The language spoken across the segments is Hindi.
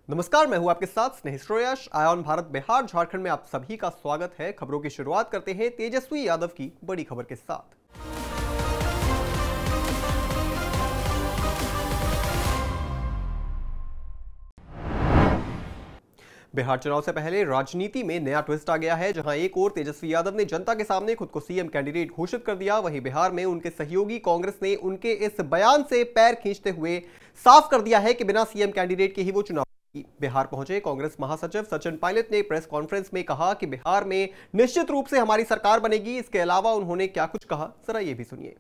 नमस्कार, मैं हूं आपके साथ स्नेह श्रेयस। आयोन भारत बिहार झारखंड में आप सभी का स्वागत है। खबरों की शुरुआत करते हैं तेजस्वी यादव की बड़ी खबर के साथ। बिहार चुनाव से पहले राजनीति में नया ट्विस्ट आ गया है, जहां एक ओर तेजस्वी यादव ने जनता के सामने खुद को सीएम कैंडिडेट घोषित कर दिया, वहीं बिहार में उनके सहयोगी कांग्रेस ने उनके इस बयान से पैर खींचते हुए साफ कर दिया है कि बिना सीएम कैंडिडेट के ही वो चुनाव। बिहार पहुंचे कांग्रेस महासचिव सचिन पायलट ने प्रेस कॉन्फ्रेंस में कहा कि बिहार में निश्चित रूप से हमारी सरकार बनेगी। इसके अलावा उन्होंने क्या कुछ कहा, जरा ये भी सुनिए।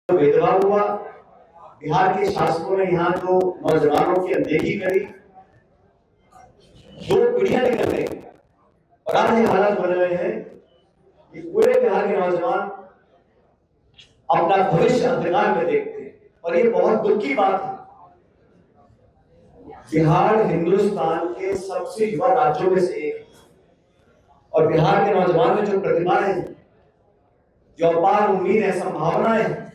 भेदभाव हुआ, बिहार के शासकों ने यहाँ जो नौजवानों की अनदेखी करी, जो पीढ़ियां निकल गई और आज ये हालात बन रहे हैं कि पूरे बिहार के नौजवान अपना भविष्य अंधकार में देखते हैं और ये बहुत दुख की बात है। बिहार हिंदुस्तान के सबसे युवा राज्यों में से एक है और बिहार के नौजवान में जो प्रतिभा है, जो अपार उम्मीद है, संभावनाएं हैं,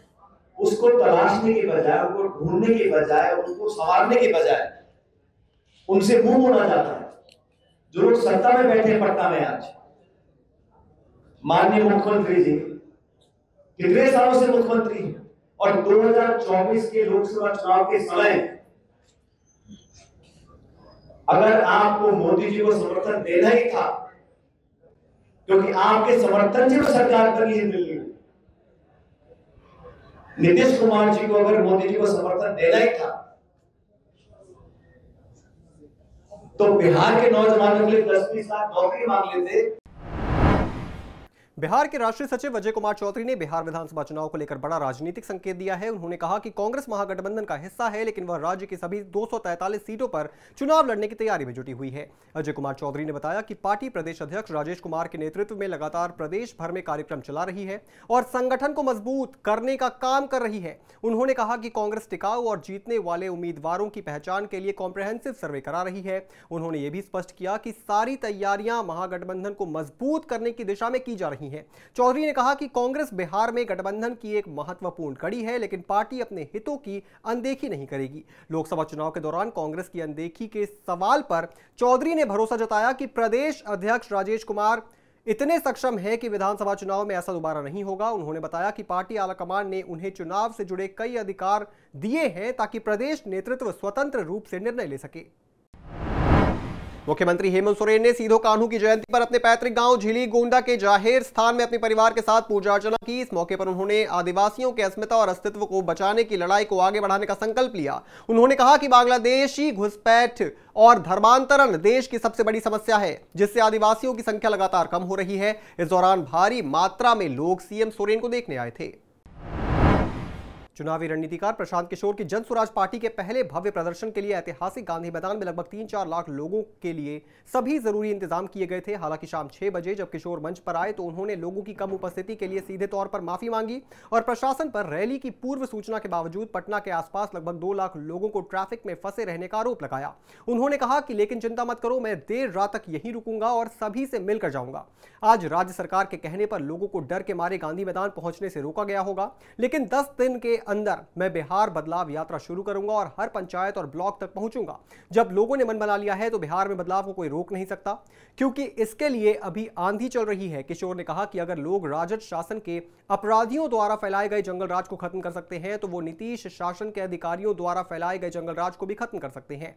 उसको तलाशने के बजाय, उनको ढूंढने के बजाय, उनको संवारने के बजाय उनसे मुंह मोड़ा जाता है। जो लोग सत्ता में बैठे हैं पटना में आज, माननीय मुख्यमंत्री जी कितने सालों से मुख्यमंत्री हैं और 2024 के लोकसभा चुनाव के समय अगर आपको मोदी जी को समर्थन देना ही था, क्योंकि आपके समर्थन से वो सरकार बनी है दिल्ली में, नीतीश कुमार जी को अगर मोदी जी को समर्थन देना ही था तो बिहार के नौजवानों के लिए 10-20 लाख नौकरी मांग लेते। बिहार के राष्ट्रीय सचिव अजय कुमार चौधरी ने बिहार विधानसभा चुनाव को लेकर बड़ा राजनीतिक संकेत दिया है। उन्होंने कहा कि कांग्रेस महागठबंधन का हिस्सा है, लेकिन वह राज्य की सभी 243 सीटों पर चुनाव लड़ने की तैयारी में जुटी हुई है। अजय कुमार चौधरी ने बताया कि पार्टी प्रदेश अध्यक्ष राजेश कुमार के नेतृत्व में लगातार प्रदेश भर में कार्यक्रम चला रही है और संगठन को मजबूत करने का काम कर रही है। उन्होंने कहा कि कांग्रेस टिकाऊ और जीतने वाले उम्मीदवारों की पहचान के लिए कॉम्प्रिहेंसिव सर्वे करा रही है। उन्होंने ये भी स्पष्ट किया कि सारी तैयारियां महागठबंधन को मजबूत करने की दिशा में की जा रही हैं। चौधरी ने कहा कि कांग्रेस बिहार में गठबंधन की एक महत्वपूर्ण कड़ी है, लेकिन पार्टी अपने हितों की अनदेखी नहीं करेगी। लोकसभा चुनाव के दौरान कांग्रेस की अनदेखी के सवाल पर चौधरी ने भरोसा जताया कि प्रदेश अध्यक्ष राजेश कुमार इतने सक्षम है कि विधानसभा चुनाव में ऐसा दोबारा नहीं होगा। उन्होंने बताया कि पार्टी आलाकमान ने उन्हें चुनाव से जुड़े कई अधिकार दिए हैं ताकि प्रदेश नेतृत्व स्वतंत्र रूप से निर्णय ले सके। मुख्यमंत्री हेमंत सोरेन ने सीधो कान्हू की जयंती पर अपने पैतृक गांव झिली गोंडा के जाहिर स्थान में अपने परिवार के साथ पूजा अर्चना की। इस मौके पर उन्होंने आदिवासियों के अस्मिता और अस्तित्व को बचाने की लड़ाई को आगे बढ़ाने का संकल्प लिया। उन्होंने कहा कि बांग्लादेशी घुसपैठ और धर्मांतरण देश की सबसे बड़ी समस्या है, जिससे आदिवासियों की संख्या लगातार कम हो रही है। इस दौरान भारी मात्रा में लोग सीएम सोरेन को देखने आए थे। चुनावी रणनीतिकार प्रशांत किशोर की जन स्वराज पार्टी के पहले भव्य प्रदर्शन के लिए ऐतिहासिक गांधी मैदान में लगभग 3-4 लाख लोगों के लिए सभी जरूरी इंतजाम किए गए थे। हालांकि शाम 6 बजे जब किशोर मंच पर आए तो उन्होंने लोगों की कम उपस्थिति के लिए सीधे तौर पर माफी मांगी और प्रशासन पर रैली की पूर्व सूचना के बावजूद पटना के आसपास लगभग 2 लाख लोगों को ट्रैफिक में फंसे रहने का आरोप लगाया। उन्होंने कहा कि लेकिन चिंता मत करो, मैं देर रात तक यहीं रुकूंगा और सभी से मिलकर जाऊंगा। आज राज्य सरकार के कहने पर लोगों को डर के मारे गांधी मैदान पहुंचने से रोका गया होगा, लेकिन 10 दिन के अंदर मैं बिहार बदलाव यात्रा शुरू करूंगा और हर पंचायत और ब्लॉक तक पहुंचूंगा। जब लोगों ने मन बना लिया है तो बिहार में बदलाव को कोई रोक नहीं सकता, क्योंकि इसके लिए अभी आंधी चल रही है। किशोर ने कहा कि अगर लोग राजद शासन के अपराधियों द्वारा फैलाए गए जंगल राज को खत्म कर सकते हैं तो वो नीतीश शासन के अधिकारियों द्वारा फैलाए गए जंगल राज को भी खत्म कर सकते हैं।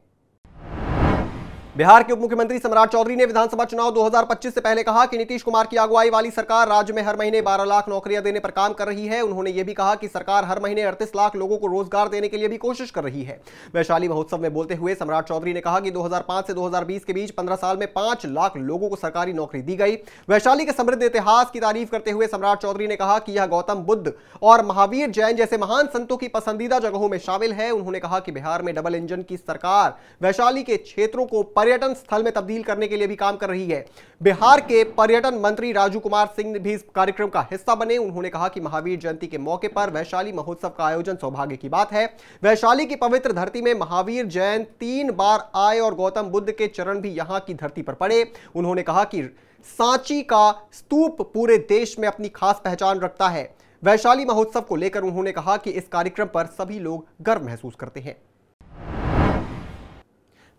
बिहार के उप मुख्यमंत्री सम्राट चौधरी ने विधानसभा चुनाव 2025 से पहले कहा कि नीतीश कुमार की अगुवाई वाली सरकार राज्य में हर महीने 12 लाख नौकरियां देने पर काम कर रही है। उन्होंने यह भी कहा कि सरकार हर महीने 38 लाख लोगों को रोजगार देने के लिए भी कोशिश कर रही है। वैशाली महोत्सव में बोलते हुए सम्राट चौधरी ने कहा कि 2005 से 2020 के बीच 15 साल में 5 लाख लोगों को सरकारी नौकरी दी गई। वैशाली के समृद्ध इतिहास की तारीफ करते हुए सम्राट चौधरी ने कहा कि यह गौतम बुद्ध और महावीर जैन जैसे महान संतों की पसंदीदा जगहों में शामिल है। उन्होंने कहा कि बिहार में डबल इंजन की सरकार वैशाली के क्षेत्रों को पर्यटन स्थल में तब्दील करने के लिए भी काम कर रही है। बिहार के पर्यटन मंत्री राजू कुमार सिंह भी इस कार्यक्रम का हिस्सा बने। उन्होंने कहा कि महावीर जयंती के मौके पर वैशाली महोत्सव का आयोजन सौभाग्य की बात है। वैशाली की पवित्र धरती में महावीर जैन 3 बार आए और गौतम बुद्ध के चरण भी यहां की धरती पर पड़े। उन्होंने कहा कि सांची का स्तूप पूरे देश में अपनी खास पहचान रखता है। वैशाली महोत्सव को लेकर उन्होंने कहा कि इस कार्यक्रम पर सभी लोग गर्व महसूस करते हैं।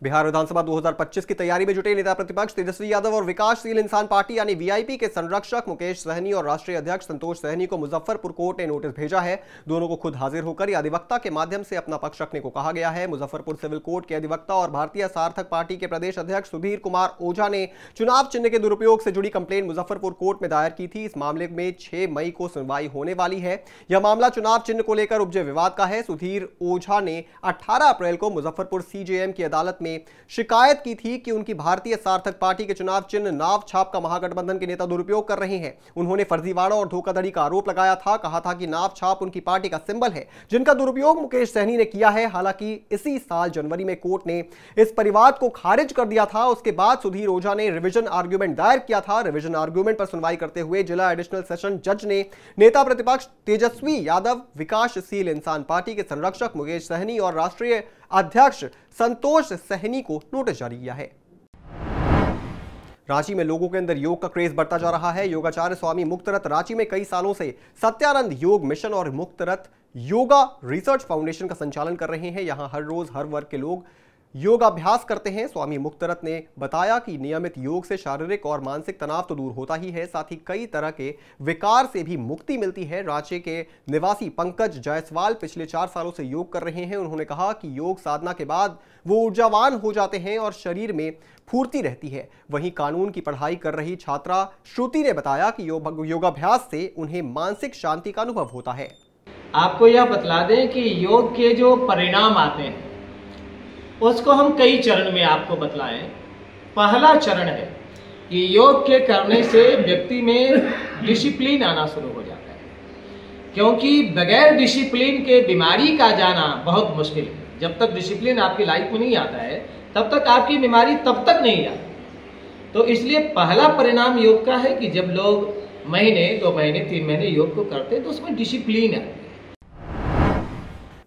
बिहार विधानसभा 2025 की तैयारी में जुटे नेता प्रतिपक्ष तेजस्वी यादव और विकासशील इंसान पार्टी यानी वीआईपी के संरक्षक मुकेश सहनी और राष्ट्रीय अध्यक्ष संतोष सहनी को मुजफ्फरपुर कोर्ट ने नोटिस भेजा है। दोनों को खुद हाजिर होकर अधिवक्ता के माध्यम से अपना पक्ष रखने को कहा गया है। मुजफ्फरपुर सिविल कोर्ट के अधिवक्ता और भारतीय सार्थक पार्टी के प्रदेश अध्यक्ष सुधीर कुमार ओझा ने चुनाव चिन्ह के दुरुपयोग से जुड़ी कंप्लेंट मुजफ्फरपुर कोर्ट में दायर की थी। इस मामले में 6 मई को सुनवाई होने वाली है। यह मामला चुनाव चिन्ह को लेकर उपजे विवाद का है। सुधीर ओझा ने 18 अप्रैल को मुजफ्फरपुर सीजेएम की अदालत में शिकायत की थी कि उनकी भारतीय सार्थक पार्टी के चुनाव चिन्ह नाव छाप का महागठबंधन के नेता दुरुपयोग कर रहे हैं। उन्होंने फर्जीवाड़ा और धोखाधड़ी का आरोप लगाया था। कहा था कि नाव छाप उनकी पार्टी का सिंबल है, जिनका दुरुपयोग मुकेश सहनी ने किया है। हालांकि इसी साल जनवरी में कोर्ट ने इस परिवाद को खारिज कर दिया था। उसके बाद सुधीर ओझा ने रिवीजन आर्ग्यूमेंट दायर किया था। रिवीजन आर्ग्यूमेंट पर सुनवाई करते हुए जिला एडिशनल सेशन जज ने नेता प्रतिपक्ष तेजस्वी यादव, विकासशील इंसान पार्टी के संरक्षक मुकेश सहनी और राष्ट्रीय अध्यक्ष संतोष सहनी को नोटिस जारी किया है। रांची में लोगों के अंदर योग का क्रेज बढ़ता जा रहा है। योगाचार्य स्वामी मुक्तरत रांची में कई सालों से सत्यानंद योग मिशन और मुक्तरत योगा रिसर्च फाउंडेशन का संचालन कर रहे हैं। यहां हर रोज हर वर्ग के लोग योगाभ्यास करते हैं। स्वामी मुक्तरत ने बताया कि नियमित योग से शारीरिक और मानसिक तनाव तो दूर होता ही है, साथ ही कई तरह के विकार से भी मुक्ति मिलती है। रांची के निवासी पंकज जायसवाल पिछले 4 सालों से योग कर रहे हैं। उन्होंने कहा कि योग साधना के बाद वो ऊर्जावान हो जाते हैं और शरीर में फुर्ती रहती है। वहीं कानून की पढ़ाई कर रही छात्रा श्रुति ने बताया कि योगाभ्यास से उन्हें मानसिक शांति का अनुभव होता है। आपको यह बतला दें कि योग के जो परिणाम आते हैं उसको हम कई चरण में आपको बतलाएं। पहला चरण है कि योग के करने से व्यक्ति में डिसिप्लिन आना शुरू हो जाता है, क्योंकि बगैर डिसिप्लिन के बीमारी का जाना बहुत मुश्किल है। जब तक डिसिप्लिन आपकी लाइफ में नहीं आता है तब तक आपकी बीमारी तब तक नहीं आती। तो इसलिए पहला परिणाम योग का है कि जब लोग महीने, 2 महीने, 3 महीने योग को करते हैं तो उसमें डिसिप्लिन है।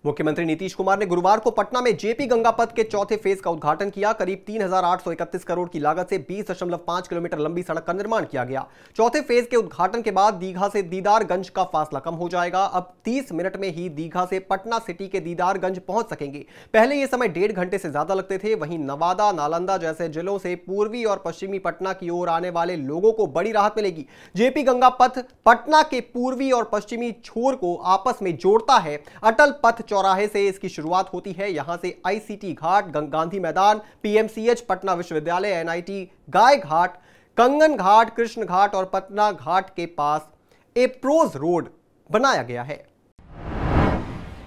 मुख्यमंत्री नीतीश कुमार ने गुरुवार को पटना में जेपी गंगा पथ के चौथे फेज का उद्घाटन किया। करीब 3,831 करोड़ की लागत से 20.5 किलोमीटर लंबी सड़क का निर्माण किया गया। चौथे फेज के उद्घाटन के बाद दीघा से दीदारगंज का फासला कम हो जाएगा। अब 30 मिनट में ही दीघा से पटना सिटी के दीदारगंज पहुंच सकेंगे। पहले यह समय 1.5 घंटे से ज्यादा लगते थे। वहीं नवादा, नालंदा जैसे जिलों से पूर्वी और पश्चिमी पटना की ओर आने वाले लोगों को बड़ी राहत मिलेगी। जेपी गंगा पथ पटना के पूर्वी और पश्चिमी छोर को आपस में जोड़ता है। अटल पथ चौराहे से इसकी शुरुआत होती है। यहां से आईसीटी घाट, गांधी मैदान, पीएमसीएच, पटना विश्वविद्यालय, एनआईटी, गाय घाट, कंगन घाट, कृष्ण घाट और पटना घाट के पास एप्रोज रोड बनाया गया है।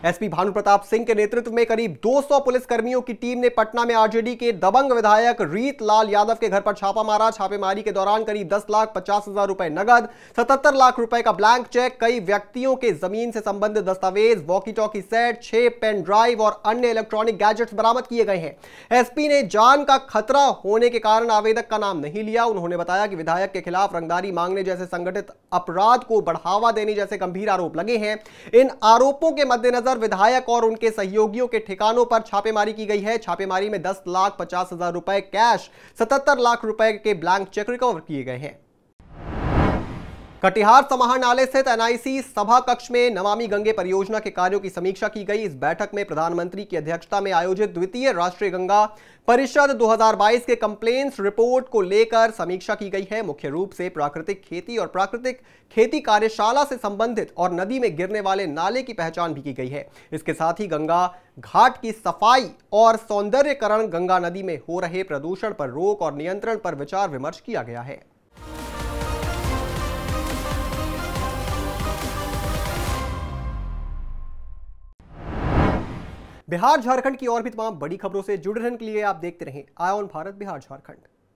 एसपी भानु प्रताप सिंह के नेतृत्व में करीब 200 पुलिसकर्मियों की टीम ने पटना में आरजेडी के दबंग विधायक रीत लाल यादव के घर पर छापा मारा। छापेमारी के दौरान करीब 10,50,000 रुपए नगद, 77 लाख रुपए का ब्लैंक चेक, कई व्यक्तियों के जमीन से संबंधित दस्तावेज, walkie talkie set, 6 pen drive और अन्य इलेक्ट्रॉनिक गैजेट्स बरामद किए गए हैं। एसपी ने जान का खतरा होने के कारण आवेदक का नाम नहीं लिया। उन्होंने बताया कि विधायक के खिलाफ रंगदारी मांगने जैसे संगठित अपराध को बढ़ावा देने जैसे गंभीर आरोप लगे हैं। इन आरोपों के मद्देनजर विधायक और उनके सहयोगियों के ठिकानों पर छापेमारी की गई है। छापेमारी में 10,50,000 रुपए कैश, 77 लाख रुपए के ब्लैंक चेक रिकवर किए गए हैं। कटिहार समाहरणालय स्थित एनआईसी सभा कक्ष में नमामि गंगे परियोजना के कार्यों की समीक्षा की गई। इस बैठक में प्रधानमंत्री की अध्यक्षता में आयोजित द्वितीय राष्ट्रीय गंगा परिषद 2022 के कंप्लेंट्स रिपोर्ट को लेकर समीक्षा की गई है। मुख्य रूप से प्राकृतिक खेती और प्राकृतिक खेती कार्यशाला से संबंधित और नदी में गिरने वाले नाले की पहचान भी की गई है। इसके साथ ही गंगा घाट की सफाई और सौंदर्यकरण, गंगा नदी में हो रहे प्रदूषण पर रोक और नियंत्रण पर विचार विमर्श किया गया है। बिहार झारखंड की और भी तमाम बड़ी खबरों से जुड़े रहने के लिए आप देखते रहें आय ऑन भारत बिहार झारखंड।